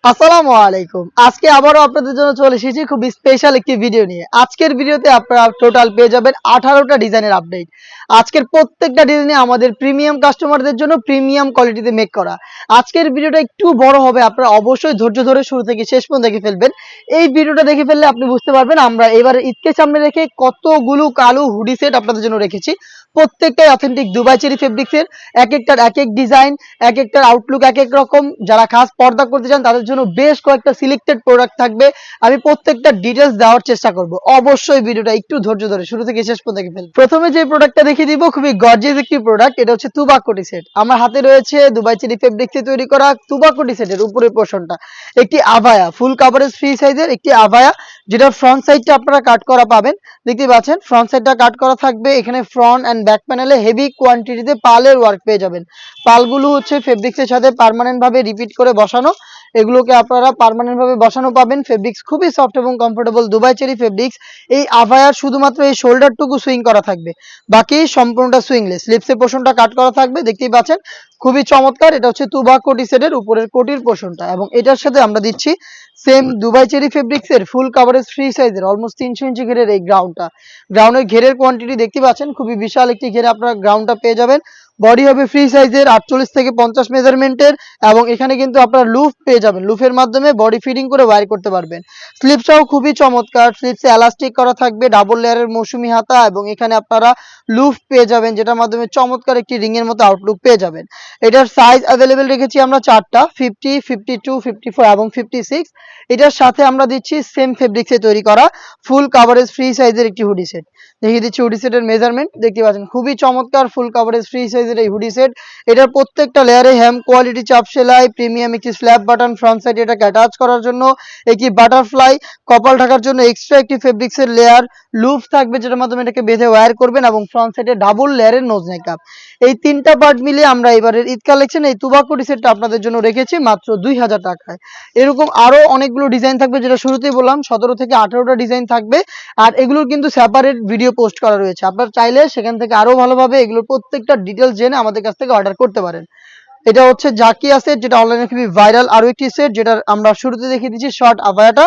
আসসালামু আলাইকুম। আজকে আবারও আপনাদের জন্য চলে এসেছি খুব স্পেশাল একটি ভিডিও নিয়ে। আজকের ভিডিওতে আপনারা টোটাল পেয়ে যাবেন 18 টা ডিজাইনের আপডেট। আজকের প্রত্যেকটা ডিজাইনই আমাদের প্রিমিয়াম কাস্টমারদের জন্য প্রিমিয়াম কোয়ালিটিতে মেক করা। আজকের ভিডিওটা একটু বড় হবে, আপনারা অবশ্যই ধৈর্য ধরে শুরু থেকে শেষ পর্যন্ত দেখে ফেলবেন। এই ভিডিওটা দেখে ফেললে আপনি বুঝতে পারবেন আমরা এবারে ঈদকে সামনে রেখে কতগুলো কালো হুডি সেট আপনাদের জন্য রেখেছি। প্রত্যেকটাই অথেন্টিক দুবাই চেরি ফেব্রিক্সের, একেকটার একেক ডিজাইন, একেকটার আউটলুক একেক রকম। যারা খাস পর্দা করতে চান তাদের জন্য বেশ কয়েকটা সিলেক্টেড প্রোডাক্ট থাকবে। আমি প্রত্যেকটা ডিটেলস দেওয়ার চেষ্টা করব। অবশ্যই ভিডিওটা একটু ধৈর্য ধরে শুরু থেকে শেষ পর্যন্ত দেখে ফেলবেন। প্রথমে যে প্রোডাক্টটা দেখিয়ে দিব খুবই গর্জিয়াস একটি প্রোডাক্ট, এটা হচ্ছে তুবা কোটি সেট। আমার হাতে রয়েছে দুবাই চেরি ফেব্রিক্সে তৈরি করা তুবা কোটি সেটের উপরের পোর্শনটা একটি আভায়া, ফুল কাভারেজ ফ্রি সাইজের একটি আভায়া, যেটা ফ্রন্ট সাইডটা আপনারা কাট করা পাবেন। দেখতে পাচ্ছেন ফ্রন্ট সাইডটা কাট করা থাকবে। এখানে ফ্রন্ট এন্ড ব্যাক প্যানেলে হেভি কোয়ান্টিটিতে পালের ওয়ার্ক পেয়ে যাবেন। পালগুলো হচ্ছে ফেব্রিক্সের সাথে পার্মানেন্ট ভাবে রিপিট করে বসানো। এগুলোকে আপনারা পার্মানেন্ট ভাবে বসানো পাবেন। ফেব্রিক্স খুবই সফট এবং কমফোর্টেবল দুবাই চেরি ফেব্রিক্স। এই আভায়ার শুধুমাত্র এই শোল্ডারটুকু সুইং করা থাকবে, বাকি সম্পূর্ণটা সুইংলেস। স্লিপসের পোর্শনটা কাট করা থাকবে, দেখতেই পাচ্ছেন খুবই চমৎকার। এটা হচ্ছে তুবা কোটি সেটের উপরের কোটির পোর্শনটা, এবং এটার সাথে আমরা দিচ্ছি সেম দুবাই চেরি ফেব্রিক্স এর ফুল কাভারেজ ফ্রি সাইজের অলমোস্ট 300 ইঞ্চি ঘেরের এই গ্রাউন্ডটা। গ্রাউন্ডের ঘেরের কোয়ান্টিটি দেখতে পাচ্ছেন, খুবই বিশাল একটি ঘেরে আপনারা গ্রাউন্ডটা পেয়ে যাবেন। বডি হবে ফ্রি সাইজের 48 থেকে 50 মেজারমেন্টের, এবং এখানে কিন্তু আপনারা লুফ পেয়ে যাবেন। লুফের মাধ্যমে বডি ফিটিং করে ওয়্যার করতে পারবেন। স্লিপসটাও খুবই চমৎকার, স্লিপসে এলাস্টিক করা থাকবে, ডাবল লেয়ারের মৌসুমি হাতা, এবং এখানে আপনারা লুফ পেয়ে যাবেন, যেটার মাধ্যমে চমৎকার একটি রিং এর মতো আউটলুক পেয়ে যাবেন। এটার সাইজ অ্যাভেলেবেল রেখেছি আমরা চারটা, 50, 52, 54 এবং 56। এটার সাথে আমরা দিচ্ছি সেম ফেব্রিক্সে তৈরি করা ফুল কাভারেজ ফ্রি সাইজের একটি হুডি সেট। দেখিয়ে দিচ্ছি হুডি সেটের মেজারমেন্ট, দেখতে পাচ্ছেন খুবই চমৎকার ফুল কাভারেজ ফ্রি সাইজের এই হুডি সেট। এটার প্রত্যেকটা লেয়ারে হ্যাম কোয়ালিটি চাপ সেলাই, প্রিমিয়াম একটি স্ল্যাব বাটন, ফ্রন্ট সাইডে এটাকে অ্যাটাচ করার জন্য একটি বাটারফ্লাই, কপাল ঢাকার জন্য এক্সট্রা একটি ফেব্রিক্সের লেয়ার, লুপ থাকবে যেটার মাধ্যমে এটাকে বেঁধে ওয়্যার করবেন, এবং ফ্রন্ট সাইডে ডাবল লেয়ারের নোজ মেকআপ। এই তিনটা পার্ট মিলিয়ে আমরা এবারের ঈদ কালেকশন এই তুবা কোটি সেটটা আপনাদের জন্য রেখেছি মাত্র 2000 টাকায়। এরকম আরো অনেকগুলো ডিজাইন থাকবে, যেটা শুরুতেই বললাম 17 থেকে 18টা ডিজাইন থাকবে। আর এগুলোর কিন্তু সেপারেট ভিডিও পোস্ট করা রয়েছে, আপনারা চাইলে সেখান থেকে আরো ভালোভাবে এগুলোর প্রত্যেকটা ডিটেলস জেনে আমাদের কাছ থেকে অর্ডার করতে পারেন। এটা হচ্ছে জাকিয়া সেট, যেটা অনলাইনে খুবই ভাইরাল আরো একটি সেট, যেটা আমরা শুরুতে দেখিয়ে দিচ্ছি শর্ট আভায়াটা।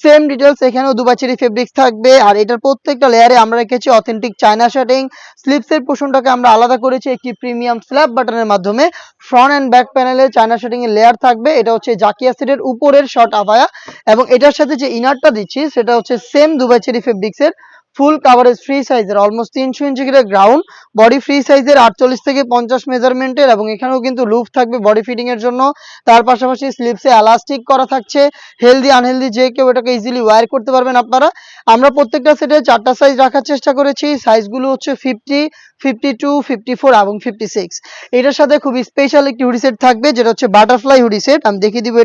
সেম ডিটেলস এখানেও দুবাই চেরি ফেব্রিক্স থাকবে, আর এটার প্রত্যেকটা লেয়ারে আমরা রেখেছি অথেন্টিক চায়না শার্টিং। স্লিপসের পোর্শনটাকে আমরা আলাদা করেছি একটি প্রিমিয়াম স্ল্যাব বাটনের মাধ্যমে। ফ্রন্ট এন্ড ব্যাক প্যানেলে চায়না শার্টিং এর লেয়ার থাকবে। এটা হচ্ছে জাকিয়া সেটের উপরের শর্ট আভায়া, এবং এটার সাথে যে ইনারটা দিচ্ছি সেটা হচ্ছে সেম দুবাই চেরি ফেব্রিক্স এর ফুল কাভারেজ ফ্রি সাইজের অলমোস্ট 300 ইঞ্চি করে গ্রাউন্ড, বডি ফ্রি সাইজের 48 থেকে 50 মেজারমেন্টের, এবং এখানেও কিন্তু লুপ থাকবে বডি ফিটিং এর জন্য। তার পাশাপাশি স্লিপসে এলাস্টিক করা থাকছে, হেলদি আনহেলদি যে কেউ এটাকে ইজিলি ওয়্যার করতে পারবেন আপনারা। আমরা প্রত্যেকটা সেটে চারটা সাইজ রাখার চেষ্টা করেছি। সাইজগুলো হচ্ছে 50, 52, 54 এবং 56। এটার সাথে খুব স্পেশাল একটি হুডি সেট থাকবে, যেটা হচ্ছে বাটারফ্লাই হুডি সেট। আমি দেখিয়ে দিব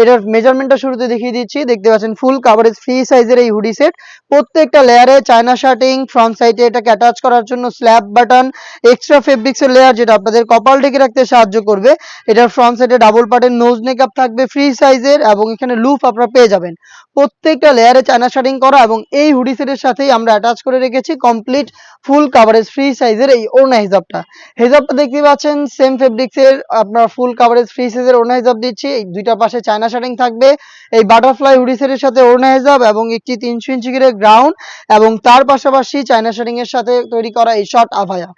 এটার মেজারমেন্টটা শুরুতে দেখিয়ে দিচ্ছি। দেখতে পাচ্ছেন ফুল কাভারেজ ফ্রি সাইজের এই হুডি সেট। প্রত্যেকটা লেয়ারে চায়না শার্টিং, ফ্রন্ট সাইডে এটাকে অ্যাটাচ করার জন্য স্ল্যাব বাটন, এক্সট্রা ফেব্রিক্সের লেয়ার যেটা আপনাদের কপাল ঢেকে রাখতে সাহায্য করবে। এটার ফ্রন্ট সাইডে ডাবল পার্টের নোজ মেকআপ থাকবে ফ্রি সাইজের, এবং এখানে লুপ আপনারা পেয়ে যাবেন। প্রত্যেকটা লেয়ারে চায়না শার্টিং করা, এবং এই হুডি সেটের সাথেই আমরা অ্যাটাচ করে রেখেছি কমপ্লিট ফুল কাভারেজ ফ্রি সাইজের এই ওড়না হিজাবটা। হিজাবটা দেখতে পাচ্ছেন সেম ফেব্রিক্সের আপনার ফুল কাভারেজ ফ্রি সাইজের ওড়না হিজাব দিচ্ছি। এই দুইটা পাশে চায়না শার্টিং থাকবে। এই বাটারফ্লাই হুডি সেটের সাথে ওড়না হিজাব এবং একটি 300 ইঞ্চি করে গ্রাউন্ড, এবং তার পাশাপাশি চায়না শার্টিং এর সাথে তৈরি করা এই শর্ট আভায়া।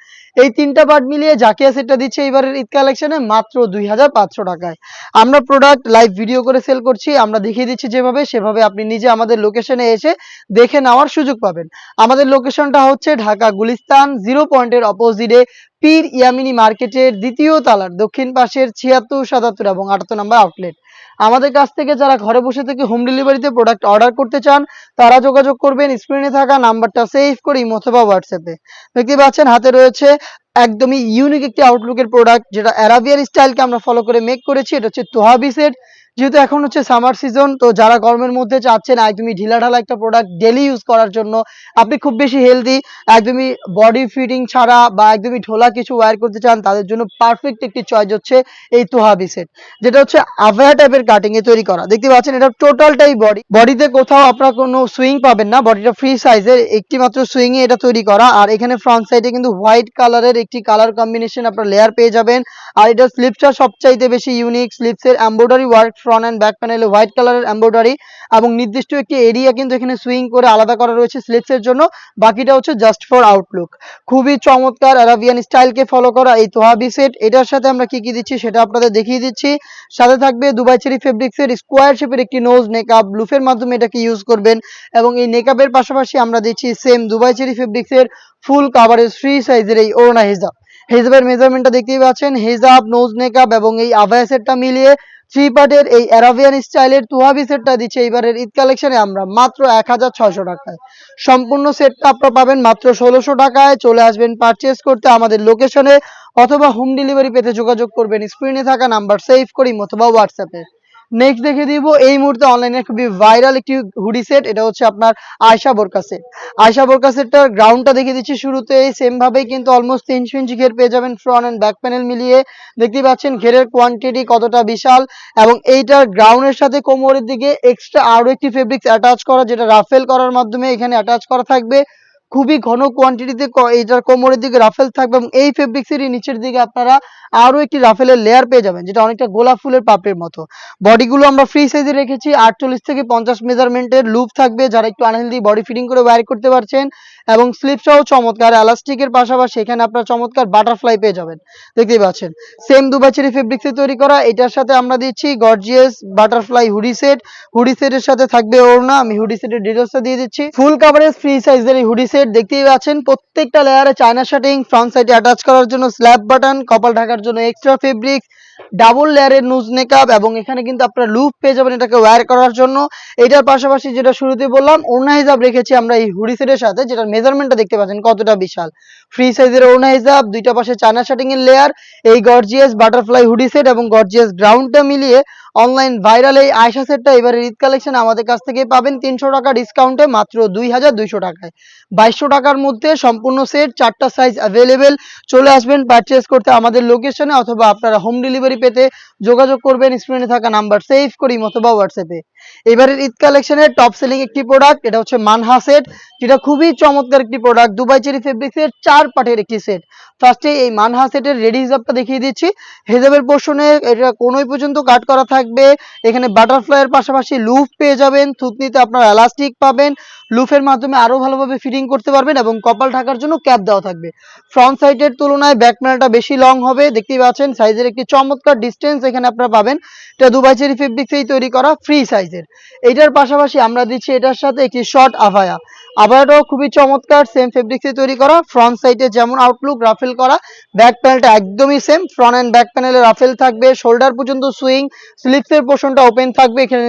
এই তিনটা পার্ট মিলিয়ে জাকিয়া সেটটা দিচ্ছে এবারের ঈদ কালেকশনে মাত্র 2500 টাকায়। আমরা প্রোডাক্ট লাইভ ভিডিও করে সেল করছি, আমরা দেখিয়ে দিচ্ছি যেভাবে, সেভাবে আপনি নিজে আমাদের লোকেশনে এসে দেখে নেওয়ার সুযোগ পাবেন। আমাদের লোকেশনটা হচ্ছে ঢাকা গুলিস্তান 0 পয়েন্টের অপোজিটে পীর ইয়ামিনী মার্কেটের দ্বিতীয় তালার দক্ষিণ পাশের 76, 77 এবং 78 নম্বর আউটলেট। আমাদের কাছ থেকে যারা ঘরে বসে থেকে হোম ডেলিভারিতে প্রোডাক্ট অর্ডার করতে চান তারা যোগাযোগ করবেন স্ক্রিনে থাকা নাম্বারটা সেভ করে ইমো অথবা হোয়াটসঅ্যাপে। দেখতে পাচ্ছেন হাতে রয়েছে একদমই ইউনিক একটি আউটলুকের প্রোডাক্ট, যেটা অ্যারাবিয়ার স্টাইলকে আমরা ফলো করে মেক করেছি। এটা হচ্ছে তোহাবি সেট। যেহেতু এখন হচ্ছে সামার সিজন, তো যারা গরমের মধ্যে চাচ্ছেন একদমই ঢিলাঢালা একটা প্রোডাক্ট ডেলি ইউজ করার জন্য, আপনি খুব বেশি হেলদি, একদমই বডি ফিটিং ছাড়া বা একদমই ঢোলা কিছু ওয়্যার করতে চান, তাদের জন্য পারফেক্ট একটি চয়েস হচ্ছে এই তোহাবি সেট, যেটা হচ্ছে আভায়া টাইপের কাটিং এ তৈরি করা। দেখতে পাচ্ছেন এটা টোটালটাই বডিতে কোথাও আপনার কোনো সুইং পাবেন না, বডিটা ফ্রি সাইজের, একটি মাত্র সুইং এ এটা তৈরি করা। আর এখানে ফ্রন্ট সাইডে কিন্তু হোয়াইট কালারের একটি কালার কম্বিনেশন আপনার লেয়ার পেয়ে যাবেন। আর এটা স্লিপসটা সবচাইতে বেশি ইউনিক, স্লিপসের embroidery work front and back প্যানেলে হোয়াইট কালারের এমব্রয়ডারি এবং নির্দিষ্ট একটি এরিয়া কিন্তু এখানে সুইং করে আলাদা করা রয়েছে স্লিপসের জন্য, বাকিটা হচ্ছে জাস্ট ফর আউটলুক। খুবই চমৎকার আরাবিয়ান স্টাইলকে ফলো করা এই তোহাবি সেট। এটার সাথে আমরা কি কি দিচ্ছি সেটা আপনাদের দেখিয়ে দিচ্ছি। সাথে থাকবে দুবাই চেরি ফেব্রিক্সের স্কোয়ার শেপের একটি নোজ নেকআপ, লুফের মাধ্যমে এটাকে ইউজ করবেন এবং এই নেকআপের পাশাপাশি আমরা দিচ্ছি সেম দুবাই চেরি ফেব্রিক্সের ফুল কাভারেজ ফ্রি সাইজের এই ওড়না হিজাব। হিজাবের মেজারমেন্টটা দেখতেই পাচ্ছেন, হিজাব, নোজ নেকআপ এবং এই আবায়া সেটটা মিলিয়ে 3 পার্টের এই অ্যারাবিয়ান স্টাইলের তুহাবি সেটটা দিচ্ছে এইবারের ঈদ কালেকশনে আমরা মাত্র 1600 টাকায়। সম্পূর্ণ সেটটা আপনারা পাবেন মাত্র 1600 টাকায়। চলে আসবেন পারচেজ করতে আমাদের লোকেশনে অথবা হোম ডেলিভারি পেতে যোগাযোগ করবেন স্ক্রিনে থাকা নাম্বার সেভ করি অথবা হোয়াটসঅ্যাপে। নেক্সট দেখে দিব এই মুহূর্তে অনলাইনে খুবই ভাইরাল একটি হুডি সেট। এটা হচ্ছে আপনার আয়শা বোরকা সেট। আয়শা বোরকা সেটটার গ্রাউন্ডটা দেখিয়ে দিচ্ছি শুরুতেই। সেম ভাবেই কিন্তু অলমোস্ট 300 ইঞ্চি ঘের পেয়ে যাবেন ফ্রন্ট এন্ড ব্যাক প্যানেল মিলিয়ে। দেখতেই পাচ্ছেন ঘেরের কোয়ান্টিটি কতটা বিশাল এবং এইটার গ্রাউন্ডের সাথে কোমরের দিকে এক্সট্রা আরো একটি ফেব্রিক্স অ্যাটাচ করা, যেটা রাফেল করার মাধ্যমে এখানে অ্যাটাচ করা থাকবে। খুবই ঘন কোয়ান্টিটিতে এইটার কোমরের দিকে রাফেল থাকবে এবং এই ফেব্রিক্সেরই নিচের দিকে আপনারা আরো একটি রাফেলের লেয়ার পেয়ে যাবেন, যেটা অনেকটা গোলাপ ফুলের পাপড়ির মতো। বডিগুলো আমরা ফ্রি সাইজে রেখেছি 48 থেকে 50 মেজারমেন্টের লুপ থাকবে, যারা একটু আনহেলদি বডি ফিটিং করে ওয়্যার করতে পারছেন। এবং স্লিপসটাও চমৎকার এলাস্টিকের পাশাপাশি এখানে আপনারা চমৎকার বাটারফ্লাই পেয়ে যাবেন। দেখতেই পাচ্ছেন সেম দুবাই চেরি ফেব্রিক্সে তৈরি করা। এটার সাথে আমরা দিচ্ছি gorgeous butterfly hoodie set. Hoodie সেটের সাথে থাকবে ওড়না। আমি হুডি সেটের ডিটেইলসটা দিয়ে দিচ্ছি। ফুল কভারেজ ফ্রি সাইজের এই হুডি সেট দেখতেই পাচ্ছেন, প্রত্যেকটা লেয়ারে চায়না শার্টিং, ফ্রন্ট সাইডে অ্যাটাচ করার জন্য স্ল্যাব বাটন, কপাল ঢাকার জন্য এক্সট্রা ফেব্রিক্স, ডাবল লেয়ারের নুজ নেকআপ এবং এখানে কিন্তু আপনারা লুপ পেয়ে যাবেন এটাকে ওয়্যার করার জন্য। এটার পাশাপাশি যেটা শুরুতে বললাম ওড়না হিজাব রেখেছি আমরা এই হুডি সেটের সাথে, যেটার মেজারমেন্টটা দেখতে পাচ্ছেন কতটা বিশাল। ফ্রি সাইজের ওড়না হিজাব, দুইটা পাশে চায়না শার্টিং এর লেয়ার, এই গর্জিয়াস বাটারফ্লাই হুডি সেট এবং গর্জিয়াস গ্রাউন্ডটা মিলিয়ে অনলাইন ভাইরাল এই আয়শা সেটটা এবারের ঈদ কালেকশন আমাদের কাছ থেকে পাবেন 300 টাকা ডিসকাউন্টে মাত্র 2200 টাকায়। 2200 টাকার মধ্যে সম্পূর্ণ সেট, 4টা সাইজ অ্যাভেলেবেল। চলে আসবেন পারচেজ করতে আমাদের লোকেশনে অথবা আপনারা হোম ডেলিভারি পেতে যোগাযোগ করবেন স্ক্রিনে থাকা নাম্বার সেভ করি অথবা হোয়াটসঅ্যাপে। এবারের ঈদ কালেকশনের টপ সেলিং একটি প্রোডাক্ট, এটা হচ্ছে মানহা সেট, যেটা খুবই চমৎকার একটি প্রোডাক্ট। দুবাই চেরি ফেব্রিক্সের 4 পার্টের একটি সেট। ফার্স্টে এই মানহা সেটের রেডি হিজাবটা দেখিয়ে দিচ্ছি। হিজাবের পোর্শনে এটা কোনোই পর্যন্ত কাট করা থাকবে। এখানে বাটারফ্লাইয়ের পাশাপাশি লুফ পেয়ে যাবেন, থুতনিতে আপনারা এলাস্টিক পাবেন, লুফের মাধ্যমে আরো ভালোভাবে ফিটিং করতে পারবেন এবং কপাল ঢাকার জন্য ক্যাপ দেওয়া থাকবে। ফ্রন্ট সাইডের তুলনায় ব্যাক প্যানেলটা বেশি লং হবে, দেখতেই পাচ্ছেন সাইজের একটি চমৎকার ডিস্টেন্স এখানে আপনারা পাবেন। এটা দুবাই চেরি ফেব্রিক্সেই তৈরি করা ফ্রি সাইজের। এটার পাশাপাশি আমরা দিচ্ছি এটার সাথে একটি শর্ট আভায়া। আভায়াটাও খুবই চমৎকার, সেম ফেব্রিক্সে তৈরি করা। ফ্রন্ট সাইডে যেমন আউটলুক রাফেল করা, ব্যাক প্যানেলটা একদমই সেম। ফ্রন্ট এন্ড ব্যাক প্যানেলে রাফেল থাকবে, শোল্ডার পর্যন্ত সুইং, স্লিপসের পোর্শনটা ওপেন থাকবে, এখানে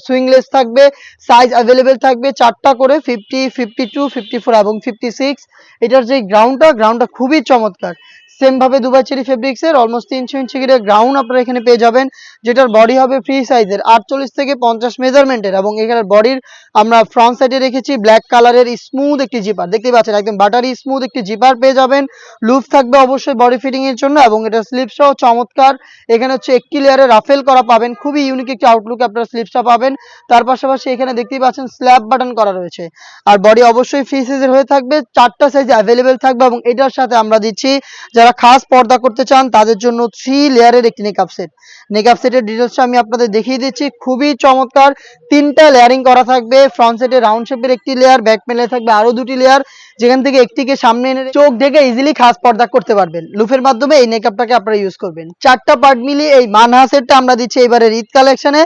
সুইংলেস থাকবে। সাইজ অ্যাভেলেবেল থাকবে 4টা করে, 50, 52, 54 এবং 56। এটার যে গ্রাউন্ডটা খুবই চমৎকার। সেম ভাবে দুবাই চেরি ফেব্রিক্সের অলমোস্ট 300 ইঞ্চি করে গ্রাউন্ড আপনারা এখানে পেয়ে যাবেন, যেটার বডি হবে ফ্রি সাইজের 48 থেকে 50 মেজারমেন্টের এবং এখানে বডির আমরা ফ্রন্ট সাইডে রেখেছি ব্ল্যাক কালারের স্মুথ একটি জিপার। দেখতে পাচ্ছেন একদম বাটারি স্মুথ একটি জিপার পেয়ে যাবেন। লুপ থাকবে অবশ্যই বডি ফিটিং এর জন্য এবং এটা স্লিপসটাও চমৎকার। এখানে হচ্ছে একটি লেয়ারে রাফেল করা পাবেন, খুবই ইউনিক একটি আউটলুক আপনারা স্লিপসটা পাবেন। তার পাশাপাশি এখানে দেখতেই পাচ্ছেন স্ল্যাব বাটন করা রয়েছে আর বডি অবশ্যই ফ্রি সাইজের হয়ে থাকবে। 4টা সাইজ অ্যাভেলেবেল থাকবে এবং এটার সাথে আমরা দিচ্ছি যারা খাস পর্দা করতে চান তাদের জন্য 3 লেয়ারের একটি নেকআপ সেট। নেকআপ সেটের ডিটেইলসটা আমি আপনাদের দেখিয়ে দিচ্ছি, খুবই চমৎকার। 3টা লেয়ারিং করা থাকবে। ফ্রন্ট সাইডে রাউন্ড শেপের একটি লেয়ার, ব্যাক প্যানেলে থাকবে আরো 2টি লেয়ার, যেখান থেকে একটিকে সামনে এনে চোখ ঢেকে ইজিলি খাস পর্দা করতে পারবেন। লুফের মাধ্যমে এই মেকআপটাকে আপনারা ইউজ করবেন। 4টা পার্ট মিলিয়ে এই মানহা সেটটা আমরা দিচ্ছি এবারের ঈদ কালেকশনে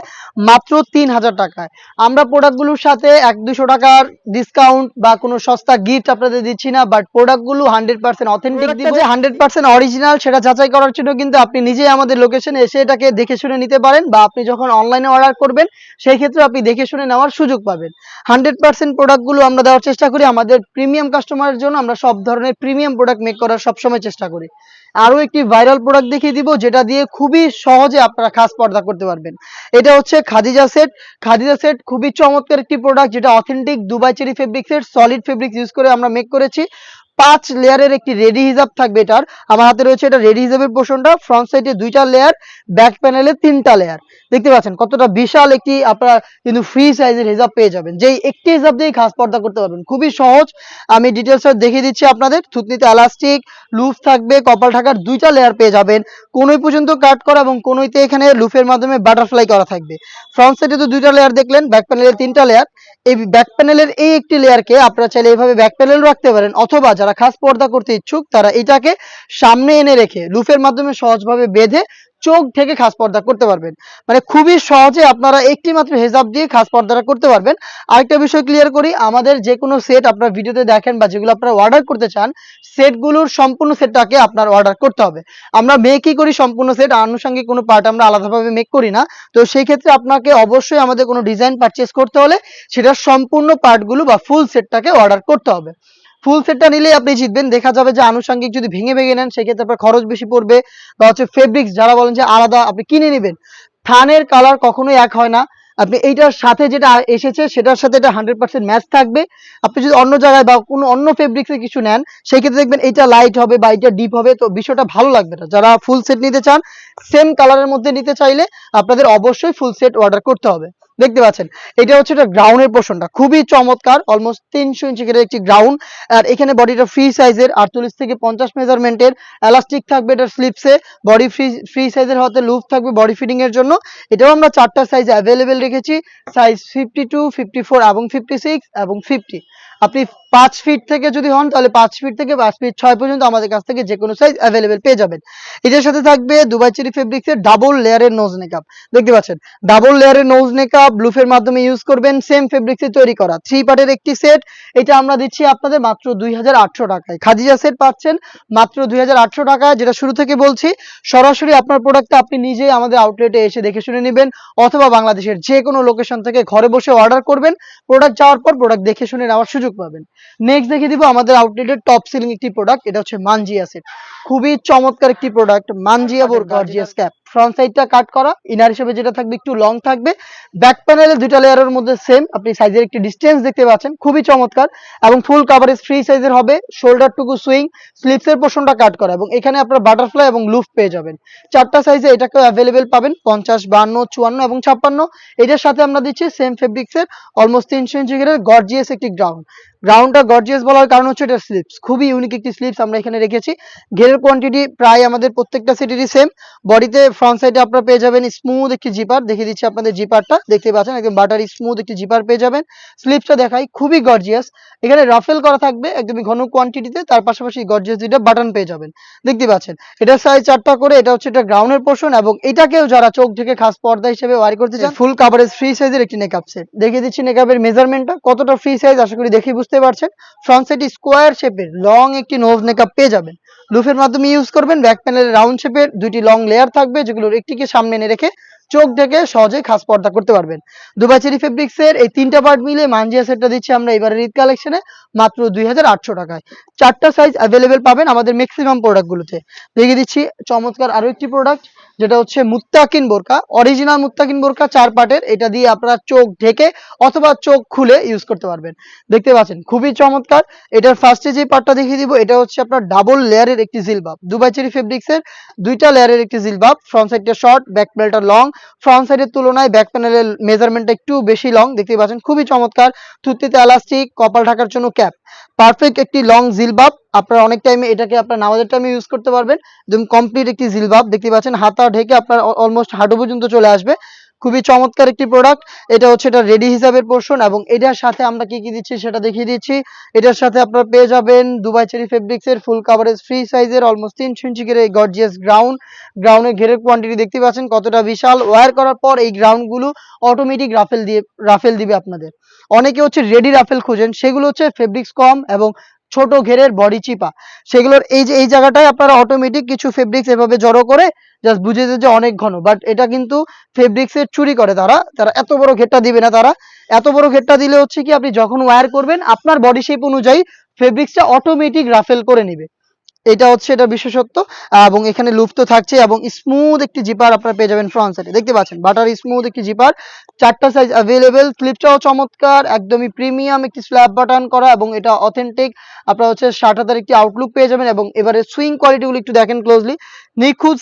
মাত্র 3000 টাকায়। আমরা প্রোডাক্টগুলোর সাথে 100-200 টাকার ডিসকাউন্ট বা কোনো সস্তা গিফট আপনাদের দিচ্ছি না, বাট প্রোডাক্টগুলো 100% অথেন্টিক দিব, যে 100% অরিজিনাল সেটা যাচাই করার জন্য কিন্তু আপনি নিজেই আমাদের লোকেশনে এসে এটাকে দেখে শুনে নিতে পারেন, বা আপনি যখন অনলাইনে অর্ডার করবেন সেই ক্ষেত্রে আপনি দেখে শুনে নেওয়ার সুযোগ পাবেন। 100% প্রোডাক্টগুলো আমরা দেওয়ার চেষ্টা করি আমাদের প্রিমিয়াম কাস্টমারের জন্য। আমরা সব ধরনের প্রিমিয়াম প্রোডাক্ট মেক করার সবসময় চেষ্টা করি। আরো একটি ভাইরাল প্রোডাক্ট দেখিয়ে দিব, যেটা দিয়ে খুবই সহজে আপনারা খাস পর্দা করতে পারবেন। এটা হচ্ছে খাদিজা সেট। খাদিজা সেট খুবই চমৎকার একটি প্রোডাক্ট, যেটা অথেন্টিক দুবাই চেরি ফেব্রিক্সের সলিড ফেব্রিক্স ইউজ করে আমরা মেক করেছি। 5 লেয়ারের একটি রেডি হিজাব থাকবে এটার। আমার হাতে রয়েছে এটা রেডি হিজাবের পোর্শনটা, ফ্রন্ট সাইডে 2টা লেয়ার, ব্যাক প্যানেলে 3টা লেয়ার। দেখতে পাচ্ছেন কতটা বিশাল একটি আপনারা কিন্তু ফ্রি সাইজের হিজাব পেয়ে যাবেন, যেই একটি হিজাব দিয়েই খাস পর্দা করতে পারবেন। খুবই সহজ, আমি ডিটেলস দেখিয়ে দিচ্ছি আপনাদের। থুতনিতে এলাস্টিক, লুফ থাকবে, কপাল ঢাকার 2টা লেয়ার পেয়ে যাবেন, কোনই পর্যন্ত কাট করা এবং কোনইতে এখানে লুফের মাধ্যমে বাটারফ্লাই করা থাকবে। ফ্রন্ট সাইডে তো 2টা লেয়ার দেখলেন, ব্যাক প্যানেলে 3টা লেয়ার। এই ব্যাক প্যানেলের এই একটি লেয়ারকে আপনারা চাইলে এইভাবে ব্যাক প্যানেল রাখতে পারেন, অথবা যারা খাস পর্দা করতে ইচ্ছুক তারা এটাকে সামনে এনে রেখে লুফের মাধ্যমে সহজভাবে বেঁধে চোখ ঢেকে খাস পর্দা করতে পারবেন। মানে খুবই সহজে আপনারা একটি মাত্র হেজাব দিয়ে খাস পর্দাটা করতে পারবেন। আরেকটা বিষয় ক্লিয়ার করি, আমাদের যে কোনো সেট আপনারা ভিডিওতে দেখেন বা যেগুলো আপনারা অর্ডার করতে চান, সেটগুলোর সম্পূর্ণ সেটটাকে আপনার অর্ডার করতে হবে। আমরা মেকই করি সম্পূর্ণ সেট, আনুষঙ্গিক কোনো পার্ট আমরা আলাদাভাবে মেক করি না। তো সেই ক্ষেত্রে আপনাকে অবশ্যই আমাদের কোনো ডিজাইন পারচেজ করতে হলে সেটার সম্পূর্ণ পার্টগুলো বা ফুল সেটটাকে অর্ডার করতে হবে। ফুল সেটটা নিলেই আপনি জিতবেন। দেখা যাবে যে আনুষঙ্গিক যদি ভেঙে ভেঙে নেন সেক্ষেত্রে আপনার খরচ বেশি পড়বে, বা হচ্ছে ফেব্রিক্স যারা বলেন যে আলাদা আপনি কিনে নেবেন, থানের কালার কখনোই এক হয় না। আপনি এইটার সাথে যেটা এসেছে সেটার সাথে এটা 100% ম্যাচ থাকবে। আপনি যদি অন্য জায়গায় বা কোনো অন্য ফেব্রিক্সের কিছু নেন সেই ক্ষেত্রে দেখবেন এটা লাইট হবে বা এটা ডিপ হবে, তো বিষয়টা ভালো লাগবে না। যারা ফুল সেট নিতে চান, সেম কালারের মধ্যে নিতে চাইলে আপনাদের অবশ্যই ফুল সেট অর্ডার করতে হবে। দেখতে পাচ্ছেন এটা হচ্ছে এটা গ্রাউন্ডের পোর্শনটা, খুবই চমৎকার, অলমোস্ট 300 ইঞ্চি করে একটি গ্রাউন্ড। আর এখানে বডিটা ফ্রি সাইজের 48 থেকে 50 মেজারমেন্টের, এলাস্টিক থাকবে এটার স্লিপসে, বডি ফ্রি ফ্রি সাইজের হতে লুপ থাকবে বডি ফিটিং এর জন্য। এটাও আমরা 4টা সাইজ অ্যাভেলেবেল রেখেছি, সাইজ 52, 54 এবং 56 এবং 50। আপনি 5 ফিট থেকে যদি হন তাহলে 5 ফিট থেকে 5 ফিট 6 পর্যন্ত আমাদের কাছ থেকে যে কোনো সাইজ অ্যাভেলেবেল পেয়ে যাবেন। এটার সাথে থাকবে দুবাই চেরি ফেব্রিক্সের ডাবল লেয়ারের নোজ নেকআপ। দেখতে পাচ্ছেন ডাবল লেয়ারের নোজ নেকআপ ব্লুফের মাধ্যমে ইউজ করবেন, সেম ফেব্রিক্সে তৈরি করা 3 পার্টের একটি সেট। এটা আমরা দিচ্ছি আপনাদের মাত্র 2800 টাকায়। খাদিজা সেট পাচ্ছেন মাত্র 2800 টাকায়, যেটা শুরু থেকে বলছি। সরাসরি আপনার প্রোডাক্টটা আপনি নিজেই আমাদের আউটলেটে এসে দেখে শুনে নেবেন, অথবা বাংলাদেশের যে কোনো লোকেশন থেকে ঘরে বসে অর্ডার করবেন, প্রোডাক্ট যাওয়ার পর প্রোডাক্ট দেখে শুনে নেওয়ার সুযোগ পাবেন। নেক্সট দেখিয়ে দিব আমাদের আউটলেটের টপ সেলিং একটি প্রোডাক্ট, এটা হচ্ছে মানজিয়া সেট। খুবই চমৎকার একটি প্রোডাক্ট, মানজিয়া বোর গর্জিয়াস ক্যাপ। ফ্রন্ট সাইডটা কাট করা, ইনার হিসেবে যেটা থাকবে একটু লং থাকবে, ব্যাক প্যানেলে 2টা লেয়ারের মধ্যে সেম, আপনি সাইজের একটি ডিসটেন্স দেখতে পাচ্ছেন, খুবই চমৎকার এবং ফুল কভারেজ ফ্রি সাইজের হবে। শোল্ডার টুকু সুইং, স্লিপসের পোর্শনটা কাট করা এবং এখানে আপনারা বাটারফ্লাই এবং লুফ পেয়ে যাবেন। 4টা সাইজে এটাকেও অ্যাভেলেবেল পাবেন, 50, 52, 54 এবং 56। এটার সাথে আমরা দিচ্ছি সেম ফেব্রিক্সের অলমোস্ট 300 ইঞ্চি করে গর্জিয়াস একটি গ্রাউন্ড। গ্রাউন্ডটা গর্জিয়াস বলার কারণ হচ্ছে এটা স্লিপস, খুবই ইউনিক একটি স্লিপস আমরা এখানে রেখেছি। ঘেরের কোয়ান্টিটি প্রায় আমাদের প্রত্যেকটা সেটেরই সেম। বডিতে ফ্রন্ট সাইডে আপনারা পেয়ে যাবেন স্মুথ একটি জিপার, দেখিয়ে দিচ্ছি আপনাদের জিপারটা, দেখতে পাচ্ছেন একদম বাটারি স্মুথ একটি জিপার পেয়ে যাবেন। স্লিপসটা দেখাই, খুবই গর্জিয়াস। এখানে রাফেল করা থাকবে একদমই ঘন কোয়ান্টিটিতে, তার পাশাপাশি গর্জিয়াস 2টা বাটন পেয়ে যাবেন। দেখতে পাচ্ছেন এটার সাইজ 4টা করে, এটা হচ্ছে এটা গ্রাউন্ডের পোর্শন এবং এটাকেও যারা চোখ ঢেকে খাস পর্দা হিসেবে ওয়ারি করতে চান, ফুল কভারেজ ফ্রি সাইজের একটি নেকআপ সেট। দেখিয়ে দিচ্ছি নেকআপের মেজারমেন্টটা কতটা ফ্রি সাইজ, আশা করি দেখে বুঝতে পারছেন। ফ্রন্ট সাইডে স্কোয়ার শেপের লং একটি নোজ নেকআপ পেয়ে যাবেন, লুফের মাধ্যমে ইউজ করবেন। ব্যাক প্যানেলে রাউন্ড শেপের 2টি লং লেয়ার থাকবে, যেগুলোর একটিকে সামনে এনে রেখে চোখ ঢেকে সহজে খাস পর্দা করতে পারবেন। দুবাই চেরি ফেব্রিক্সের এই 3টা পার্ট মিলে মানজিয়া সেটটা দিচ্ছি আমরা এবারের ঈদ কালেকশনে মাত্র 2800 টাকায়। 4টা সাইজ অ্যাভেলেবেল পাবেন আমাদের ম্যাক্সিমাম প্রোডাক্টগুলোতে। দেখিয়ে দিচ্ছি চমৎকার আরো একটি প্রোডাক্ট, যেটা হচ্ছে মুত্তাকিন বোরকা, অরিজিনাল মুত্তাকিন বোরকা 4 পার্টের। এটা দিয়ে আপনারা চোখ ঢেকে অথবা চোখ খুলে ইউজ করতে পারবেন। দেখতে পাচ্ছেন খুবই চমৎকার। এটার ফার্স্টে যে পার্টটা দেখিয়ে দিব এটা হচ্ছে আপনার ডাবল লেয়ারের একটি জিলবাব, দুবাই চেরি ফেব্রিক্সের 2টা লেয়ারের একটি জিলবাব। ফ্রন্ট সাইডটা শর্ট, ব্যাক প্যানেলটা লং। ফ্রন্ট সাইডের তুলনায় ব্যাক প্যানেলের মেজারমেন্টটা একটু বেশি লং, দেখতে পাচ্ছেন খুবই চমৎকার। থুতনিতে এলাস্টিক, কপাল ঢাকার জন্য ক্যাপ, পারফেক্ট একটি লং জিলবাব। আপনারা অনেক টাইমে এটাকে আপনার নামাজের টাইমে ইউজ করতে পারবেন। একদম কমপ্লিট একটি জিলবাব, দেখতে পাচ্ছেন হাতা ঢেকে আপনার অলমোস্ট হাঁটু পর্যন্ত চলে আসবে। খুবই চমৎকার একটি প্রোডাক্ট। এটা হচ্ছে এটা রেডি হিসাবের পোর্শন এবং এটার সাথে আমরা কি কি দিচ্ছি সেটা দেখিয়ে দিচ্ছি। এটার সাথে আপনারা পেয়ে যাবেন দুবাই চেরি ফেব্রিক্সের ফুল কভারেজ ফ্রি সাইজের অলমোস্ট 300 ইঞ্চি করে গর্জিয়াস গ্রাউন্ড। গ্রাউন্ডের ঘেরের কোয়ান্টিটি দেখতে পাচ্ছেন কতটা বিশাল। ওয়্যার করার পর এই গ্রাউন্ড গুলো অটোমেটিক রাফেল দিবে আপনাদের। অনেকে হচ্ছে রেডি রাফেল খুঁজেন, সেগুলো হচ্ছে ফেব্রিক্স কম এবং ছোট ঘেরের বডি চিপা, সেগুলোর এই যে এই জায়গাটায় আপনারা অটোমেটিক কিছু ফেব্রিক্স এভাবে জড়ো করে জাস্ট বুঝে যে অনেক ঘন, বাট এটা কিন্তু ফেব্রিক্সের চুরি করে তারা। এত বড় ঘেরটা দিবে না তারা। এত বড় ঘেরটা দিলে হচ্ছে কি আপনি যখন ওয়্যার করবেন আপনার বডি শেপ অনুযায়ী ফেব্রিক্সটা অটোমেটিক রাফেল করে নিবে। এটা হচ্ছে এটা বিশেষত্ব। এবং এখানে লুপ তো থাকছে এবং স্মুথ একটি জিপার আপনারা পেয়ে যাবেন ফ্রন্ট সাইডে। দেখতে পাচ্ছেন বাটার স্মুথ একটি জিপার, 4টা সাইজ अवेलेबल। স্লিপটাও চমৎকার, একদমই প্রিমিয়াম একটি স্ল্যাব বাটন করা এবং এটা অথেন্টিক। আপনারা হচ্ছে 60,000 একটি আউটলুক পেয়ে যাবেন এবং এবারে সুইং কোয়ালিটি গুলো একটু দেখেন ক্লোজলি। নিখুঁত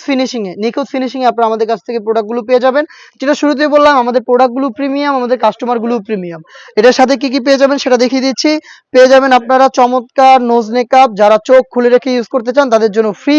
ফিনিশিং এ আপনারা আমাদের কাছ থেকে প্রোডাক্ট গুলো পেয়ে যাবেন। যেটা শুরুতেই বললাম, আমাদের প্রোডাক্ট গুলো প্রিমিয়াম, আমাদের কাস্টমার গুলো প্রিমিয়াম। এটার সাথে কি কি পেয়ে যাবেন সেটা দেখিয়ে দিচ্ছি। পেয়ে যাবেন আপনারা চমৎকার নোজ মেকআপ, যারা চোখ খুলে রেখে ইউজ করতে চান তাদের জন্য ফ্রি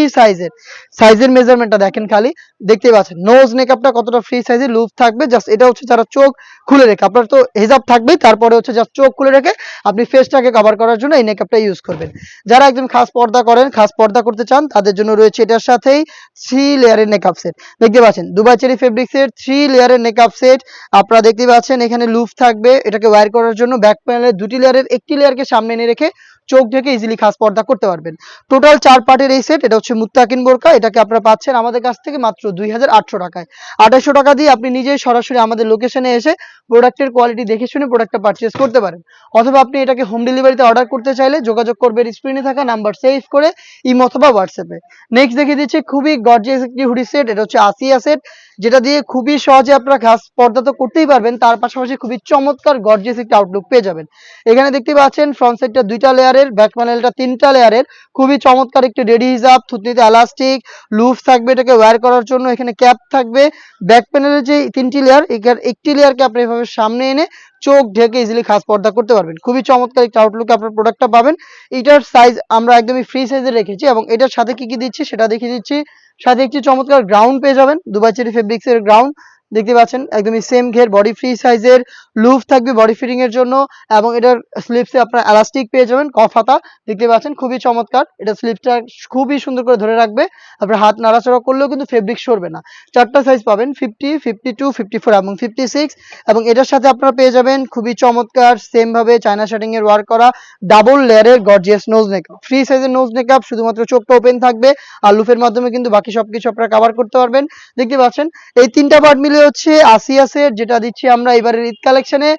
সাইজের মেজারমেন্টটা দেখেন খালি, দেখতেই পাচ্ছেন নোজ মেকআপটা কতটা ফ্রি সাইজের লুপ থাকবে। জাস্ট এটা হচ্ছে যারা চোখ খুলে রেখে, আপনার তো হিজাব থাকবেই, তারপরে হচ্ছে জাস্ট চোখ খুলে রেখে আপনি ফেসটাকে কভার করার জন্য এই মেকআপটা ইউজ করবেন। যারা একদম খাস পর্দা করেন, খাস পর্দা করতে চান তাদের জন্য রয়েছে এটার সাথেই 3 লেয়ারের মেকআপ সেট। দেখতে পাচ্ছেন দুবাই চেরি ফেব্রিক্সের 3 লেয়ারের মেকআপ সেট। আপনারা দেখতে পাচ্ছেন এখানে লুপ থাকবে, এটাকে ওয়্যার করার জন্য ব্যাক প্যানেলে 2টি লেয়ারের একটি লেয়ারকে সামনে এনে রেখে চোখ ঢেকে ইজিলি খাস পর্দা করতে পারবেন। টোটাল 4 পার্টের এই সেট। এটা হচ্ছে মুত্তাকিন বোরকা, এটাকে আপনারা পাচ্ছেন আমাদের কাছ থেকে মাত্র 2800 টাকায়। 2800 টাকা দিয়ে আপনি নিজেই সরাসরি আমাদের লোকেশনে এসে প্রোডাক্টের কোয়ালিটি দেখে শুনে প্রোডাক্টটা পারচেজ করতে পারেন। অথবা আপনি এটাকে হোম ডেলিভারিতে অর্ডার করতে চাইলে যোগাযোগ করবেন স্ক্রিনে থাকা নাম্বার সেভ করে ইমো অথবা হোয়াটসঅ্যাপে। নেক্সট দেখিয়ে দিচ্ছি খুবই গর্জিয়াস একটি হুডি সেট। এটা হচ্ছে আসিয়া সেট, যেটা দিয়ে খুবই সহজে আপনারা খাস পর্দা তো করতেই পারবেন, তার পাশাপাশি খুবই চমৎকার গর্জিয়াস একটি আউটলুক পেয়ে যাবেন। এখানে দেখতে পাচ্ছেন ফ্রন্ট সাইডটা 2টা লেয়ারের, ব্যাক প্যানেলটা 3টা লেয়ারের। খুবই চমৎকার একটি রেডি হিজাব, থুতনিতে এলাস্টিক, লুপ থাকবে এটাকে ওয়্যার করার জন্য, এখানে ক্যাপ থাকবে। ব্যাক প্যানেলের যে 3টি লেয়ার, এখানে একটি লেয়ারকে আপনি এভাবে সামনে এনে চোখ ঢেকে ইজিলি খাস পর্দা করতে পারবেন। খুবই চমৎকার একটা আউটলুকে আপনার প্রোডাক্টটা পাবেন। এটার সাইজ আমরা একদমই ফ্রি সাইজে রেখেছি এবং এটার সাথে কি কি দিচ্ছি সেটা দেখিয়ে দিচ্ছি। সাথে একটি চমৎকার গ্রাউন্ড পেয়ে যাবেন, দুবাই চেরি ফেব্রিক্স এর গ্রাউন্ড। দেখতে পাচ্ছেন একদমই সেম ঘের, বডি ফ্রি সাইজের, লুপ থাকবে বডি ফিটিং এর জন্য এবং এটার স্লিপসে আপনারা এলাস্টিক পেয়ে যাবেন, কফ হাতা। দেখতে পাচ্ছেন খুবই চমৎকার, এটা স্লিপটা খুবই সুন্দর করে ধরে রাখবে, আপনার হাত নাড়াচাড়া করলেও কিন্তু ফেব্রিক সরবে না। 4টা সাইজ পাবেন, 50, 52, 54 এবং 56। এবং এটার সাথে আপনারা পেয়ে যাবেন খুবই চমৎকার সেম ভাবে চায়না শার্টিং এর ওয়ার্ক করা ডাবল লেয়ারের গর্জিয়াস নোজ মেকআপ। ফ্রি সাইজের নোজ মেকআপ, শুধুমাত্র চোখটা ওপেন থাকবে আর লুপের মাধ্যমে কিন্তু বাকি সবকিছু আপনারা কভার করতে পারবেন। দেখতে পাচ্ছেন এই 3টা পার্ট মিলে হচ্ছে আসিয়া সেট, যেটা দিচ্ছি আমরা এবারের ঈদ কালেকশনে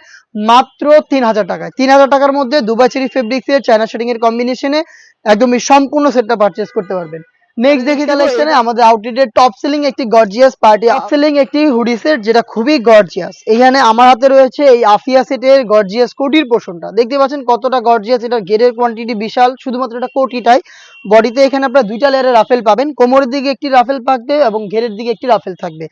মাত্র 3000 টাকায়। 3000 টাকার মধ্যে দুবাই চেরি ফেব্রিক্স এর চায়না শার্টিং এর কম্বিনেশনে একদমই সম্পূর্ণ সেটটা পারচেজ করতে পারবেন। নেক্সট দেখি কালেকশনে আমাদের আউটলেটের টপ সেলিং একটি গর্জিয়াস পার্টি টপ সেলিং একটি হুডি সেট, যেটা খুবই গর্জিয়াস। এখানে আমার হাতে রয়েছে এই আফিয়া সেটের গর্জিয়াস কোটির পোর্শনটা। দেখতে পাচ্ছেন কতটা গর্জিয়াস, এটার ঘেরের কোয়ান্টিটি বিশাল, শুধুমাত্র এটা কোটিটাই। বডিতে এখানে আপনারা 2টা লেয়ারের রাফেল পাবেন, কোমরের দিকে একটি রাফেল থাকবে এবং ঘেরের দিকে একটি রাফেল থাকবে।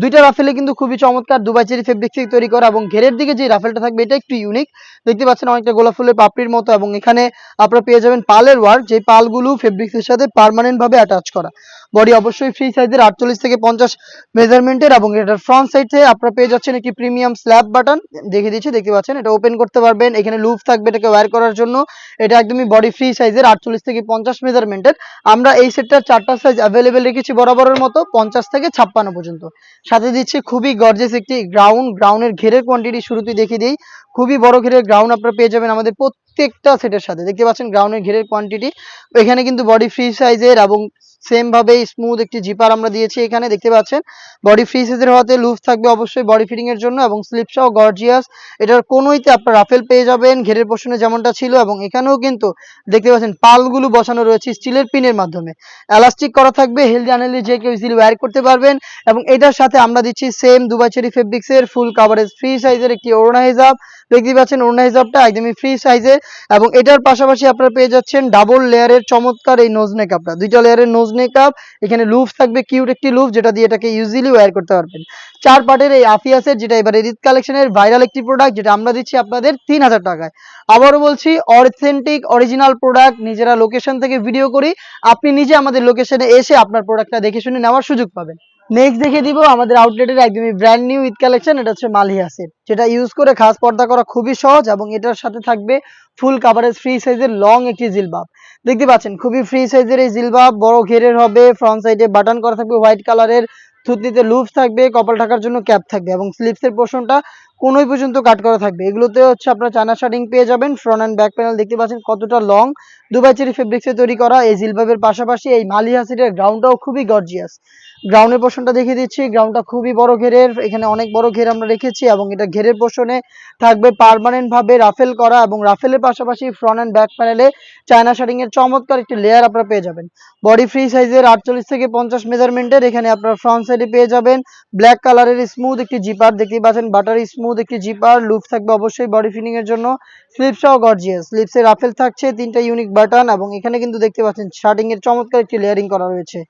2টা রাফেলে কিন্তু খুবই চমৎকার দুবাই চেরি ফেব্রিক্স থেকে তৈরি করা এবং ঘেরের দিকে যে রাফেলটা থাকবে এটা একটু ইউনিক। দেখতে পাচ্ছেন অনেকটা গোলাপ ফুলের পাপড়ির মতো এবং এখানে আপনারা পেয়ে যাবেন পালের ওয়ার্ক, যে পালগুলো ফেব্রিক্সের সাথে পার্মানেন্ট ভাবে অ্যাটাচ করা। বডি অবশ্যই ফ্রি সাইজের 48 থেকে 50 মেজারমেন্টের এবং এটার ফ্রন্ট সাইডে আপনারা পেয়ে যাচ্ছেন একটি প্রিমিয়াম স্ল্যাব বাটন। দেখিয়ে দিচ্ছি, দেখতে পাচ্ছেন এটা ওপেন করতে পারবেন, এখানে লুপ থাকবে এটাকে ওয়্যার করার জন্য। এটা একদমই বডি ফ্রি সাইজের 48 থেকে 50 মেজারমেন্টের। আমরা এই সেটটার 4টা সাইজ অ্যাভেলেবেল রেখেছি বরাবরের মতো 50 থেকে 56 পর্যন্ত। সাথে দিচ্ছি খুবই গর্জিয়াস একটি গ্রাউন্ডের ঘেরের কোয়ান্টিটি শুরুতেই দেখিয়ে দিই। খুবই বড় ঘেরের গ্রাউন্ড আপনারা পেয়ে যাবেন আমাদের প্রত্যেকটা সেটের সাথে। দেখতে পাচ্ছেন গ্রাউন্ডের ঘেরের কোয়ান্টিটি, এখানে কিন্তু বডি ফ্রি সাইজের এবং সেম ভাবে স্মুথ একটি জিপার আমরা দিয়েছি। এখানে দেখতে পাচ্ছেন বডি ফ্রি সাইজের হওয়াতে লুজ থাকবে অবশ্যই বডি ফিটিং এর জন্য এবং স্লিপসটাও গর্জিয়াস। এটার কোনোইতে আপনার রাফেল পেয়ে যাবেন ঘেরের পোর্শনে যেমনটা ছিল এবং এখানেও কিন্তু দেখতে পাচ্ছেন পালগুলো বসানো রয়েছে স্টিলের পিনের মাধ্যমে, এলাস্টিক করা থাকবে, হেলদি আনহেলদি যে কেউ ইজিলি ওয়্যার করতে পারবেন। এবং এটার সাথে আমরা দিচ্ছি সেম দুবাই চেরি ফেব্রিক্স এর ফুল কাভারেজ ফ্রি সাইজের একটি ওড়না হিজাব। দেখতে পাচ্ছেন ওড়না হিজাবটা একদমই ফ্রি সাইজের এবং এটার পাশাপাশি আপনারা পেয়ে যাচ্ছেন ডাবল লেয়ারের চমৎকার এই নোজ মেকআপটা। 2টা লেয়ারের নোজ মেকআপ, এখানে লুপ থাকবে কিউট একটি লুপ, যেটা দিয়ে এটাকে ইজিলি ওয়্যার করতে পারবেন। 4 পার্টের এই আফিয়া সেট, যেটা এবারে ঈদ কালেকশনের ভাইরাল একটি প্রোডাক্ট, যেটা আমরা দিচ্ছি আপনাদের 3000 টাকায়। আবারও বলছি অথেন্টিক অরিজিনাল প্রোডাক্ট, নিজেরা লোকেশন থেকে ভিডিও করি, আপনি নিজে আমাদের লোকেশনে এসে আপনার প্রোডাক্টটা দেখে শুনে নেওয়ার সুযোগ পাবেন। নেক্সট দেখিয়ে দিব আমাদের আউটলেটের একদমই ব্র্যান্ড নিউ ঈদ কালেকশন। এটা হচ্ছে মালিয়া সেট, যেটা ইউজ করে খাস পর্দা করা খুবই সহজ এবং এটার সাথে থাকবে ফুল কাভারেজ ফ্রি সাইজের লং একটি জিলবাব। দেখতে পাচ্ছেন খুবই ফ্রি সাইজের এই জিলবাব, বড় ঘেরের হবে, ফ্রন্ট সাইডে বাটন করা থাকবে হোয়াইট কালারের, থুতনিতে লুপ থাকবে, কপাল ঢাকার জন্য ক্যাপ থাকবে এবং স্লিপসের পোর্শনটা কোনোই পর্যন্ত কাট করা থাকবে। এগুলোতে হচ্ছে আপনারা চায়না শার্টিং পেয়ে যাবেন। ফ্রন্ট অ্যান্ড ব্যাক প্যানেল দেখতে পাচ্ছেন কতটা লং, দুবাই চেরি ফেব্রিক্সে তৈরি করা এই জিলবাবের পাশাপাশি এই মালিয়া সেটের গ্রাউন্ডটাও খুবই গর্জিয়াস। গ্রাউন্ডের পোর্শনটা দেখিয়ে দিচ্ছি। গ্রাউন্ডটা খুবই বড় ঘেরের, এখানে অনেক বড় ঘের আমরা রেখেছি এবং এটা ঘেরের পোর্শনে থাকবে পার্মানেন্ট ভাবে রাফেল করা এবং রাফেলের পাশাপাশি ফ্রন্ট অ্যান্ড ব্যাক প্যানেলে চায়না শার্টিং এর চমৎকার একটি লেয়ার আপনারা পেয়ে যাবেন। বডি ফ্রি সাইজের 48 থেকে 50 মেজারমেন্টের এখানে আপনারা ফ্রন্ট সাইডে পেয়ে যাবেন ব্ল্যাক কালারের স্মুথ একটি জিপার, দেখতেই পাচ্ছেন বাটার স্মুথ একটি জিপার। লুপ থাকবে অবশ্যই বডি ফিটিং এর জন্য। স্লিপ সহ গর্জিয়াস, স্লিপসে রাফেল থাকছে, 3টা ইউনিক বাটন এবং এখানে কিন্তু দেখতে পাচ্ছেন শার্টিং এর চমৎকার একটি লেয়ারিং করা রয়েছে।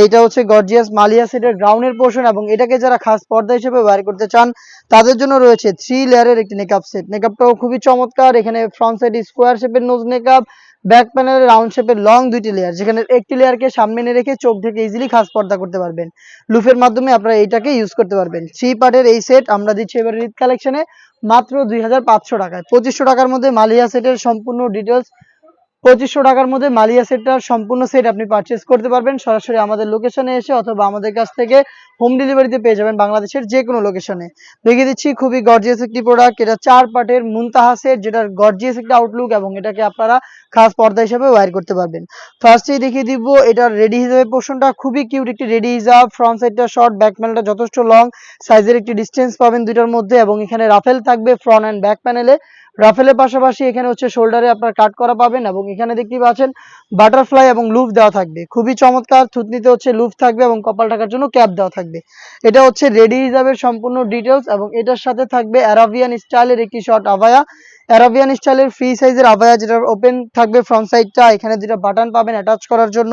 এইটা হচ্ছে গর্জিয়াস মালিয়া সেটের গ্রাউন্ডের পোর্শন এবং এটাকে যারা খাস পর্দা হিসেবে ওয়্যার করতে চান তাদের জন্য রয়েছে 3 লেয়ারের একটি নেকআপ সেট। নেকআপটাও খুবই চমৎকার, এখানে ফ্রন্ট সাইড স্কোয়ার শেপের নোজ নেকআপ, ব্যাক প্যানেলে রাউন্ড শেপের লং 2টি লেয়ার, যেখানে একটি লেয়ারকে সামনে এনে রেখে চোখ থেকে ইজিলি খাস পর্দা করতে পারবেন। লুফের মাধ্যমে আপনারা এইটাকে ইউজ করতে পারবেন। 3 পার্টের এই সেট আমরা দিচ্ছি এবার ঈদ কালেকশনে মাত্র 2500 টাকায়। 2500 টাকার মধ্যে মালিয়া সেটের সম্পূর্ণ ডিটেলস, 2500 টাকার মধ্যে মালিয়া সেটটার সম্পূর্ণ সেট আপনি পারচেজ করতে পারবেন সরাসরি আমাদের লোকেশনে এসে, অথবা আমাদের কাছ থেকে হোম ডেলিভারিতে পেয়ে যাবেন বাংলাদেশের যে কোনো লোকেশনে। দেখিয়ে দিচ্ছি খুবই গর্জিয়াস একটি প্রোডাক্ট, এটা 4 পার্টের মুনতাহা সেট, যেটার গর্জিয়াস একটা আউটলুক এবং এটাকে আপনারা খাস পর্দা হিসেবে ওয়্যার করতে পারবেন। ফার্স্টেই দেখিয়ে দিব এটার রেডি হিসাবে পোর্শনটা, খুবই কিউট একটি রেডি হিসাব। ফ্রন্ট সাইডটা শর্ট, ব্যাক প্যানেলটা যথেষ্ট লং সাইজের একটি ডিস্টেন্স পাবেন দুইটার মধ্যে এবং এখানে রাফেল থাকবে ফ্রন্ট অ্যান্ড ব্যাক প্যানেলে। রাফেলের পাশাপাশি এখানে হচ্ছে শোল্ডারে আপনার কাট করা পাবেন এবং এখানে দেখতে পাচ্ছেন বাটারফ্লাই এবং লুফ দেওয়া থাকবে, খুবই চমৎকার। থুতনিতে হচ্ছে লুফ থাকবে এবং কপাল ঢাকার জন্য ক্যাপ দেওয়া থাকবে। এটা হচ্ছে রেডি হিসাবের সম্পূর্ণ ডিটেলস এবং এটার সাথে থাকবে অ্যারাবিয়ান স্টাইলের একটি শর্ট আভায়া, অ্যারাবিয়ান স্টাইলের ফ্রি সাইজের আভায়া, যেটা ওপেন থাকবে ফ্রন্ট সাইডটা। এখানে দুটো বাটন পাবেন অ্যাটাচ করার জন্য।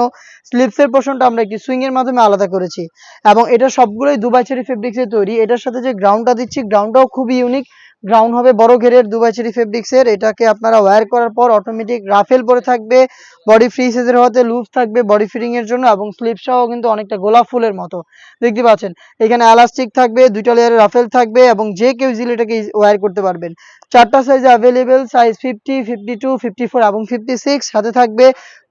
স্লিপসের পোর্শনটা আমরা একটি সুইং এর মাধ্যমে আলাদা করেছি এবং এটা সবগুলোই দুবাই চেরি ফেব্রিক্সের তৈরি। এটার সাথে যে গ্রাউন্ডটা দিচ্ছি গ্রাউন্ডটাও খুবই ইউনিক, গ্রাউন্ড হবে বড় ঘেরের দুবাই চেরি ফেব্রিক্সের। এটাকে আপনারা ওয়্যার করার পর অটোমেটিক রাফেল পরে থাকবে, বডি ফ্রি সাইজের হওয়াতে লুজ থাকবে বডি ফিটিং এর জন্য এবং স্লিপ সহ কিন্তু অনেকটা গোলাপ ফুলের মতো দেখতে পাচ্ছেন। এখানে এলাস্টিক থাকবে, 2টা লেয়ারের রাফেল থাকবে এবং যে কেউ ইজিলি এটাকে ওয়্যার করতে পারবেন। 4টা সাইজ অ্যাভেলেবেল, সাইজ 50, 52, 54 এবং 56। সাথে থাকবে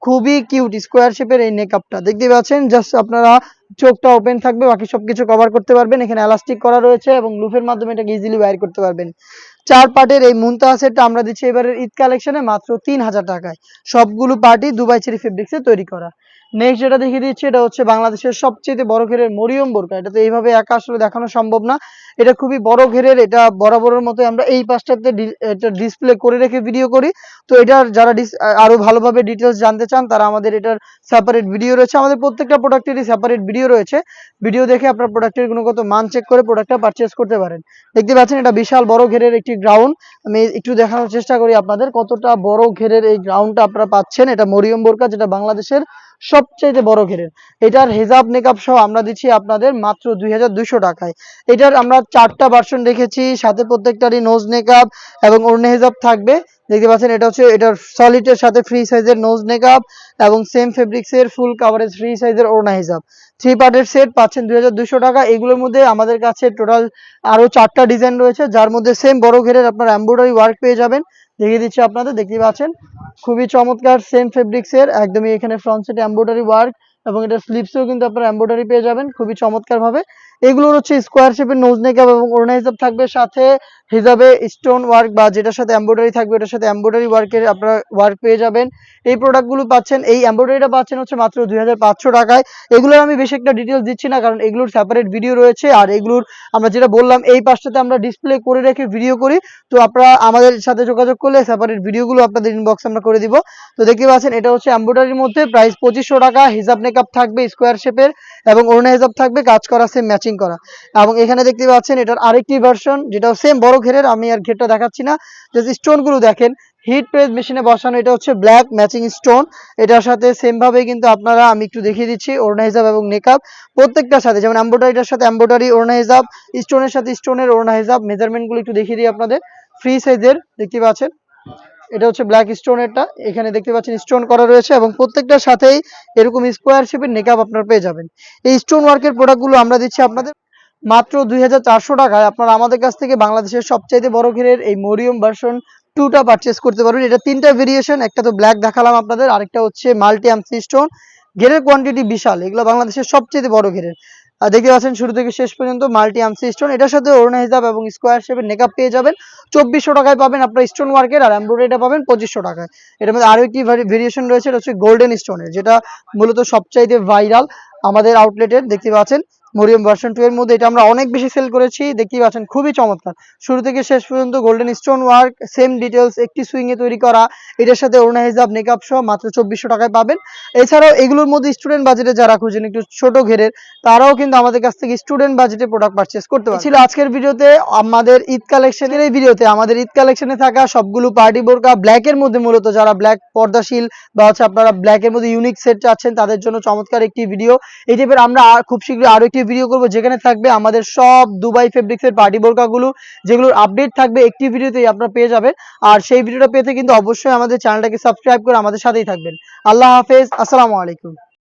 খুবই কিউট স্কোয়ার শেপের এই নেকআপটা, দেখতে পাচ্ছেন। জাস্ট আপনারা চোখটা ওপেন থাকবে, বাকি সবকিছু কভার করতে পারবেন। এখানে এলাস্টিক করা রয়েছে এবং লুফের মাধ্যমে এটাকে ইজিলি ওয়্যার করতে পারবেন। 4 পার্টের এই মুনতাহা সেটটা আমরা দিচ্ছি এবারের ঈদ কালেকশনে মাত্র 3000 টাকায়। সবগুলো পার্টি দুবাই চেরি ফেব্রিক্সে তৈরি করা। নেক্সট যেটা দেখিয়ে দিচ্ছি এটা হচ্ছে বাংলাদেশের সবচেয়ে বড় ঘেরের মরিয়ম বোরকা। এটা তো এইভাবে একা আসলে দেখানো সম্ভব না, এটা খুবই বড় ঘেরের। এটা বরাবরের মতো আমরা এই পাশটাতে এটা ডিসপ্লে করে রেখে ভিডিও করি। তো এটার যারা আরো ভালোভাবে ডিটেলস জানতে চান তারা আমাদের এটার সেপারেট ভিডিও রয়েছে, আমাদের প্রত্যেকটা প্রোডাক্টেরই সেপারেট ভিডিও রয়েছে। ভিডিও দেখে আপনার প্রোডাক্টের গুণগত মান চেক করে প্রোডাক্টটা পারচেজ করতে পারেন। দেখতে পাচ্ছেন এটা বিশাল বড় ঘেরের একটি গ্রাউন্ড। আমি একটু দেখানোর চেষ্টা করি আপনাদের কতটা বড় ঘেরের এই গ্রাউন্ডটা আপনারা পাচ্ছেন। এটা মরিয়ম বোরকা, যেটা বাংলাদেশের সবচেয়ে বড় ঘেরের। এটার হেজাব নেকআপ সহ আমরা দিচ্ছি আপনাদের মাত্র 2200 টাকায়। এটার আমরা 4টা ভার্সন রেখেছি, সাথে প্রত্যেকটারই নোজ নেকআপ এবং ওড়না হেজাব থাকবে। দেখতে পাচ্ছেন এটা হচ্ছে এটার সলিডের সাথে ফ্রি সাইজের নোজ নেকআপ এবং সেম ফেব্রিক্সের ফুল কাভারেজ ফ্রি সাইজের ওড়না হিসাব। 3 পার্টের সেট পাচ্ছেন 2200 টাকা। এগুলোর মধ্যে আমাদের কাছে টোটাল আরো 4টা ডিজাইন রয়েছে, যার মধ্যে সেম বড় ঘেরের আপনার এমব্রয়ডারি ওয়ার্ক পেয়ে যাবেন। দেখিয়ে দিচ্ছি আপনাদের, দেখতে পাচ্ছেন খুবই চমৎকার সেম ফেব্রিক্সের, একদমই এখানে ফ্রন্ট সাইডে এমব্রয়ডারি ওয়ার্ক এবং এটা স্লিপসেও কিন্তু আপনারা এমব্রয়ডারি পেয়ে যাবেন খুবই চমৎকার ভাবে। এগুলোর হচ্ছে স্কোয়ার শেপের নোজ নেকআপ এবং ওড়না হিসাব থাকবে, সাথে হিজাবে স্টোন ওয়ার্ক বা যেটার সাথে এমব্রয়ডারি থাকবে এটার সাথে এমব্রয়ডারি ওয়ার্কের আপনারা ওয়ার্ক পেয়ে যাবেন। এই প্রোডাক্টগুলো পাচ্ছেন, এই এমব্রয়ডারিটা পাচ্ছেন হচ্ছে মাত্র 2500 টাকায়। এগুলোর আমি বেশি একটা ডিটেলস দিচ্ছি না কারণ এগুলোর সেপারেট ভিডিও রয়েছে, আর এগুলোর আমরা যেটা বললাম এই পাশটাতে আমরা ডিসপ্লে করে রেখে ভিডিও করি। তো আপনারা আমাদের সাথে যোগাযোগ করলে সেপারেট ভিডিওগুলো আপনাদের ইনবক্সে আমরা করে দিব। তো দেখতে পাচ্ছেন এটা হচ্ছে এমব্রয়ডারির মধ্যে, প্রাইস 2500 টাকা। হিজাব নেকআপ থাকবে স্কোয়ার শেপের এবং ওড়না হিজাব থাকবে কাজ করা সেম ম্যাচিং করা। এবং এখানে দেখতে পাচ্ছেন এটার আরেকটি ভার্সন যেটা সেম বড় ঘেরের, আমি আর ঘেরটা দেখাচ্ছি না, জাস্ট স্টোনগুলো দেখেন হিট প্রেস মেশিনে বসানো। এটা হচ্ছে ব্ল্যাক ম্যাচিং স্টোন, এটার সাথে সেম ভাবে কিন্তু আপনারা, আমি একটু দেখিয়ে দিচ্ছি ওড়না হিজাব এবং নেকআপ প্রত্যেকটার সাথে, যেমন এমব্রয়ডারিটার সাথে এমব্রয়ডারি ওড়না হিজাব, স্টোনের সাথে স্টোনের ওড়না হিজাব। মেজারমেন্টগুলো একটু দেখিয়ে দিই আপনাদের, ফ্রি সাইজের দেখতে পাচ্ছেন। এটা হচ্ছে ব্ল্যাক স্টোনেরটা, এখানে দেখতে পাচ্ছেন স্টোন করা রয়েছে এবং প্রত্যেকটার সাথেই এরকম স্কোয়ার শেপের নেকআপ আপনারা পেয়ে যাবেন। এই স্টোন ওয়ার্কের প্রোডাক্টগুলো আমরা দিচ্ছি আপনাদের মাত্র 2400 টাকায়। আপনারা আমাদের কাছ থেকে বাংলাদেশের সবচাইতে বড় ঘেরের এই মরিয়ম ভার্সন 2টা পারচেস করতে পারবেন। এটা 3টা ভেরিয়েশন, একটা তো ব্ল্যাক দেখালাম আপনাদের, আরেকটা হচ্ছে মাল্টি আমসি স্টোন। ঘেরের কোয়ান্টিটি বিশাল, এগুলো বাংলাদেশের সবচেয়ে বড় ঘেরের। দেখতে পাচ্ছেন শুরু থেকে শেষ পর্যন্ত মাল্টি আমসি স্টোন, এটার সাথে ওড়না হিজাব এবং স্কোয়ার শেপের নেকআপ পেয়ে যাবেন। 2400 টাকায় পাবেন আপনার স্টোন ওয়ার্কের, আর এমব্রয়ডারিটা পাবেন 2500 টাকায়। এটার মধ্যে আরো একটি ভেরিয়েশন রয়েছে, এটা হচ্ছে গোল্ডেন স্টোনের, যেটা মূলত সবচাইতে ভাইরাল আমাদের আউটলেটের। দেখতে পাচ্ছেন মরিয়ম ভার্সন 2 এর মধ্যে এটা আমরা অনেক বেশি সেল করেছি। দেখতেই পাচ্ছেন খুবই চমৎকার, শুরু থেকে শেষ পর্যন্ত golden stone work, same details, একটি সুইং এ তৈরি করা। এটার সাথে ওড়না হিজাব নেকআপ সহ মাত্র 2400 টাকায় পাবেন। এছাড়াও এগুলোর মধ্যে স্টুডেন্ট বাজেটে যারা খুঁজেন একটু ছোট ঘেরের, তারাও কিন্তু আমাদের কাছ থেকে স্টুডেন্ট বাজেটে প্রোডাক্ট পারচেজ করতে পারেন। ছিল আজকের ভিডিওতে আমাদের ঈদ কালেকশনের, এই ভিডিওতে আমাদের ঈদ কালেকশনে থাকা সবগুলো পার্টি বোরকা ব্ল্যাক এর মধ্যে, মূলত যারা ব্ল্যাক পর্দাশীল বা হচ্ছে আপনারা ব্ল্যাক এর মধ্যে ইউনিক সেট চাচ্ছেন তাদের জন্য চমৎকার একটি ভিডিও। এই টাইপের আমরা খুব শীঘ্রই আরো একটি ভিডিও করব, যেখানে থাকবে আমাদের সব দুবাই ফেব্রিক্স এর পার্টি বোরকাগুলো, যেগুলোর আপডেট থাকবে একটি ভিডিওতেই আপনারা পেয়ে যাবেন। আর সেই ভিডিওটা পেতে কিন্তু অবশ্যই আমাদের চ্যানেলটাকে সাবস্ক্রাইব করে আমাদের সাথেই থাকবেন। আল্লাহ হাফেজ, আসসালামু আলাইকুম।